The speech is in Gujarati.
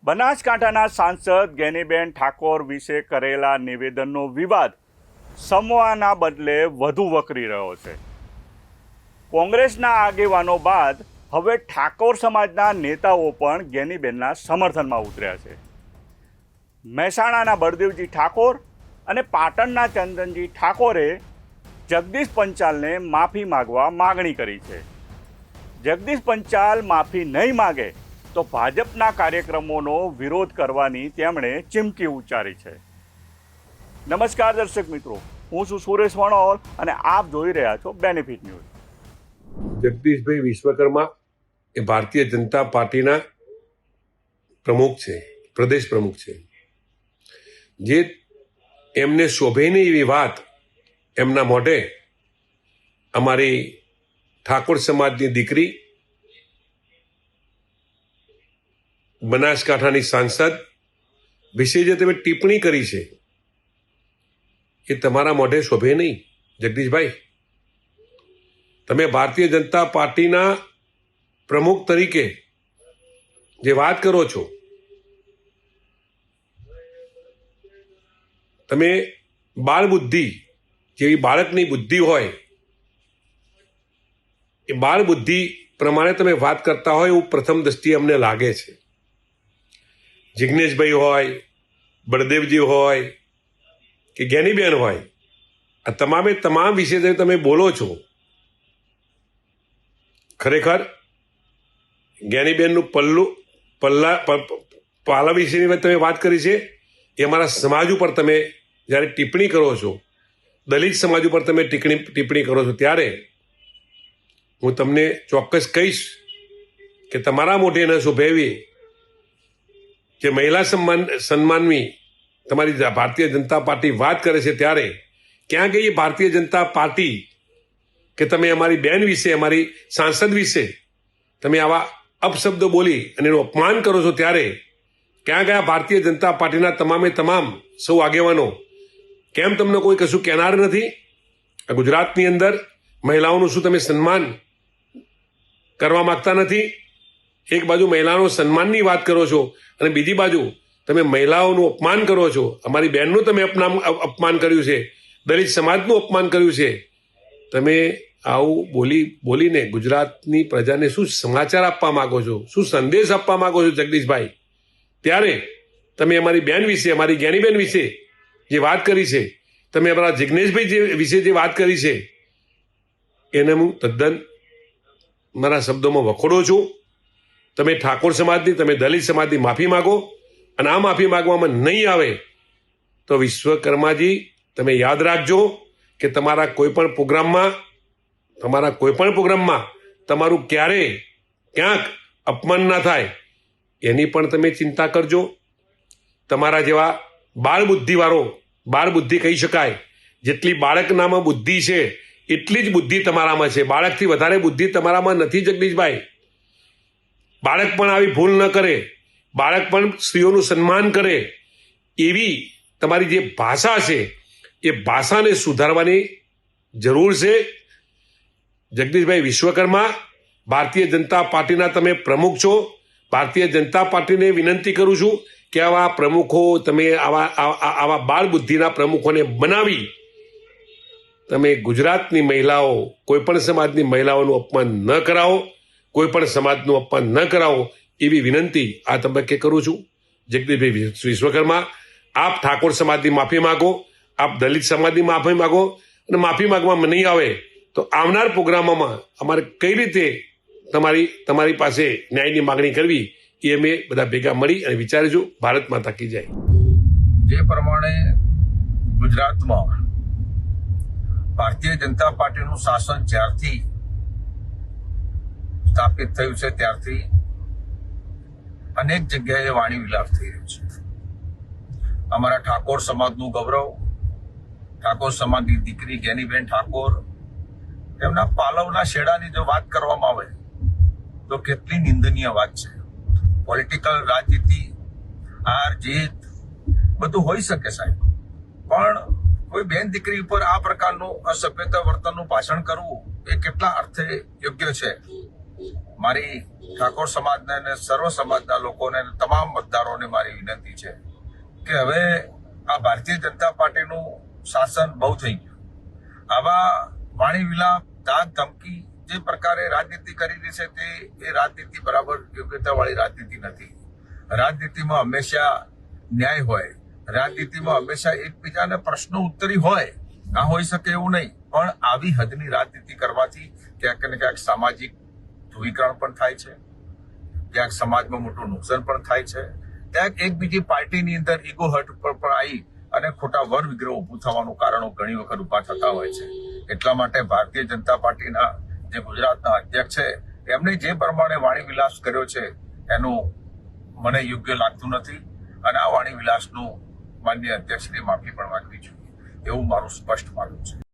બનાસકાંઠાના સાંસદ ગેનીબેન ઠાકોર વિશે કરેલા નિવેદનનો વિવાદ સમવાના બદલે વધુ વકરી રહ્યો છે। કોંગ્રેસના આગેવાનો બાદ હવે ઠાકોર સમાજના નેતાઓ પણ ગેનીબેનના સમર્થનમાં ઉતર્યા છે। મહેસાણાના બળદેવજી ઠાકોર અને પાટણના ચંદનજી ઠાકોરે જગદીશ પંચાલને માફી માગવા માગણી કરી છે। જગદીશ પંચાલ માફી નહીં માગે તો ભાજપના કાર્યક્રમોનો વિરોધ કરવાની તેમણે ચીમકી ઉચ્ચારી છે। નમસ્કાર દર્શક મિત્રો, હું છું સુરેશ વણોર અને આપ જોઈ રહ્યા છો બેનિફિટ ન્યૂઝ। જગદીશભાઈ વિશ્વકર્મા એ ભારતીય જનતા પાર્ટીના પ્રમુખ છે, પ્રદેશ પ્રમુખ છે। જે એમને શોભે નહીં એવી વાત એમના મોઢે અમારી ઠાકોર સમાજની દીકરી, બનાસકાંઠાની સાંસદ વિશે જે તમે ટિપ્પણી કરી છે એ તમારા મોઢે શોભે નહીં। જગદીશભાઈ, તમે ભારતીય જનતા પાર્ટીના પ્રમુખ તરીકે જે વાત કરો છો, તમે બાળ બુદ્ધિ જેવી બાળકની બુદ્ધિ હોય એ બાળ બુદ્ધિ પ્રમાણે તમે વાત કરતા હોય એવું પ્રથમ દ્રષ્ટિએ અમને લાગે છે। જિગ્નેશભાઈ હોય, બળદેવજી હોય કે ગેનીબેન હોય, આ તમામ વિશે તમે બોલો છો, ખરેખર ગેનીબેનનું પાલા વિશેની તમે વાત કરી છે એ અમારા સમાજ ઉપર તમે જ્યારે ટિપ્પણી કરો છો, દલિત સમાજ ઉપર તમે ટિપ્પણી કરો છો, ત્યારે હું તમને ચોક્કસ કહીશ કે તમારા મોઢે ન શોભેવી જે મહિલા સન્માનની તમારી ભારતીય જનતા પાર્ટી વાત કરે છે, ત્યારે ક્યાં ગઈ ભારતીય જનતા પાર્ટી કે તમે અમારી બેન વિશે, અમારી સાંસદ વિશે તમે આવા અપશબ્દો બોલી અને એનું અપમાન કરો છો? ત્યારે ક્યાં ગયા ભારતીય જનતા પાર્ટીના તમામ સૌ આગેવાનો? કેમ તમને કોઈ કશું કહેનાર નથી? આ ગુજરાતની અંદર મહિલાઓનું શું તમે સન્માન કરવા માંગતા નથી? એક બાજુ મહિલાઓનો સન્માનની વાત કરો છો અને બીજી બાજુ તમે મહિલાઓનું અપમાન કરો છો। અમારી બહેનનું તમે અપમાન કર્યું છે, દલિત સમાજનું અપમાન કર્યું છે। તમે આવું બોલીને ગુજરાતની પ્રજાને શું સમાચાર આપવા માંગો છો, શું સંદેશ આપવા માંગો છો જગદીશભાઈ? ત્યારે તમે અમારી બેન વિશે, અમારી ગેનીબેન વિશે જે વાત કરી છે, તમે અમારા જિગ્નેશભાઈ વિશે જે વાત કરી છે, એને હું તદ્દન મારા શબ્દોમાં વખોડું છું। તમે ઠાકોર સમાજની, તમે દલિત સમાજની માફી માગો અને આ માફી માગવામાં નહીં આવે તો વિશ્વકર્માજી તમે યાદ રાખજો કે તમારા કોઈ પણ પ્રોગ્રામમાં તમારું ક્યારેય ક્યાંક અપમાન ના થાય એની પણ તમે ચિંતા કરજો। તમારા જેવા બાળ બુદ્ધિ કહી શકાય, જેટલી બાળકનામાં બુદ્ધિ છે એટલી જ બુદ્ધિ તમારામાં છે। બાળકથી વધારે બુદ્ધિ તમારામાં નથી જગદીશભાઈ। બાળક પણ આવી ભૂલ ન કરે, બાળક પણ સ્ત્રીઓનું સન્માન કરે, એવી તમારી જે ભાષા છે એ ભાષાને સુધારવાની જરૂર છે। જગદીશભાઈ વિશ્વકર્મા, ભારતીય જનતા પાર્ટીના તમે પ્રમુખ છો। ભારતીય જનતા પાર્ટીને વિનંતી કરું છું કે આવા પ્રમુખો, તમે આવા બાળ બુદ્ધિના પ્રમુખોને બનાવી તમે ગુજરાતની મહિલાઓ, કોઈ પણ સમાજની મહિલાઓનું અપમાન ન કરાવો, કોઈ પણ સમાજનું અપમાન ન કરાવો એવી વિનંતી આ તબક્કે કરું છું। જગદીશભાઈ વિશ્વકર્મા, આપ ઠાકોર સમાજની માફી માગો, આપ દલિત સમાજની માફી માગો અને માફી માગવામાં નહીં આવે તો આવનાર પ્રોગ્રામોમાં અમારે કઈ રીતે તમારી પાસે ન્યાયની માગણી કરવી એ અમે બધા ભેગા મળી અને વિચારીશું। ભારત માતા કી જય। જે પ્રમાણે ગુજરાતમાં ભારતીય જનતા પાર્ટીનું શાસન જ્યારથી સ્થાપિત થયું છે ત્યારથી અનેક જગ્યાએ વાણી વિલાપ થઈ રહ્યો છે। અમારા ઠાકોર સમાજનું ગૌરવ, ઠાકોર સમાજની દીકરી ગેનીબેન ઠાકોર, એમના પાલવના શેડાની જો વાત કરવામાં આવે તો કેટલી નિંદનીય વાત છે। પોલિટિકલ રાજનીતિ, હાર જીત બધું હોઈ શકે સાહેબ, પણ કોઈ બેન દીકરી ઉપર આ પ્રકારનું અસભ્યતા વર્તનનું ભાષણ કરવું એ કેટલા અર્થે યોગ્ય છે? મારી ઠાકોર સમાજને અને સર્વ સમાજના લોકોને, તમામ મતદારોને આગેવાનોને મારી વિનંતી છે કે હવે આ ભારતીય જનતા પાર્ટીનું શાસન બહુ થઈ ગયું. આવા વાણી વિલાપ, દાગ ધમકી જે પ્રકારે રાજનીતિ કરી રહી છે તે એ રાજનીતિ બરાબર યોગ્યતા વાળી રાજનીતિ નથી. રાજનીતિમાં હંમેશા ન્યાય હોય, રાજનીતિમાં હંમેશા એકબીજાને પ્રશ્નો ઉત્તરી હોય, આ હોઈ શકે એવું નહીં. પણ આવી હદની રાજનીતિ કરવાથી ક્યાંક ને ક્યાંક સામાજિક ધ્રુવીકરણ પણ થાય છે, ક્યાંક સમાજમાં મોટું નુકસાન પણ થાય છે, ક્યાંક એકબીજી પાર્ટીની અંદર ઈગો હર્ટ ઉપર પણ આવી અને ખોટા વર વિગ્રહ ઉભું થવાનું કારણો ઘણી વખત ઉભા થતા હોય છે. એટલા માટે ભારતીય જનતા પાર્ટીના જે ગુજરાતના અધ્યક્ષ છે એમણે જે પ્રમાણે વાણી વિલાસ કર્યો છે એનું મને યોગ્ય લાગતું નથી અને આ વાણી વિલાસનું માન્ય અધ્યક્ષની માફી પણ માંગવી જોઈએ એવું મારું સ્પષ્ટ માનવું છે.